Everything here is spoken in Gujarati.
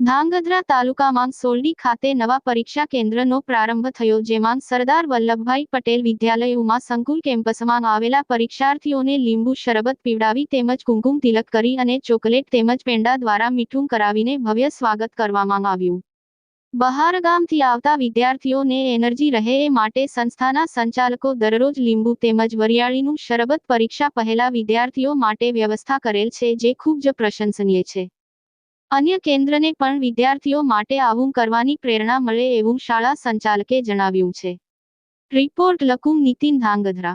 ધાંગધ્રા તાલુકામાં સોરડી ખાતે નવા પરીક્ષા કેન્દ્રનો પ્રારંભ થયો, જેમાં સરદાર વલ્લભભાઈ પટેલ વિદ્યાલયમાં સંકુલ કેમ્પસમાં આવેલા પરીક્ષાર્થીઓને લીંબુ શરબત પીવડાવી તેમજ કુમકુમ તિલક કરી અને ચોકલેટ તેમજ પેંડા દ્વારા મીઠું કરાવીને ભવ્ય સ્વાગત કરવામાં આવ્યું. બહારગામથી આવતા વિદ્યાર્થીઓને એનર્જી રહે એ માટે સંસ્થાના સંચાલકો દરરોજ લીંબુ તેમજ વરિયાળીનું શરબત પરીક્ષા પહેલા વિદ્યાર્થીઓ માટે વ્યવસ્થા કરેલ છે, જે ખૂબ જ પ્રશંસનીય છે. અન્ય કેન્દ્રને પણ વિદ્યાર્થીઓ માટે આવું કરવાની પ્રેરણા મળે એવું શાળા સંચાલકે જણાવ્યું છે. રિપોર્ટ લકુમ નીતિન ધાંગધ્રા.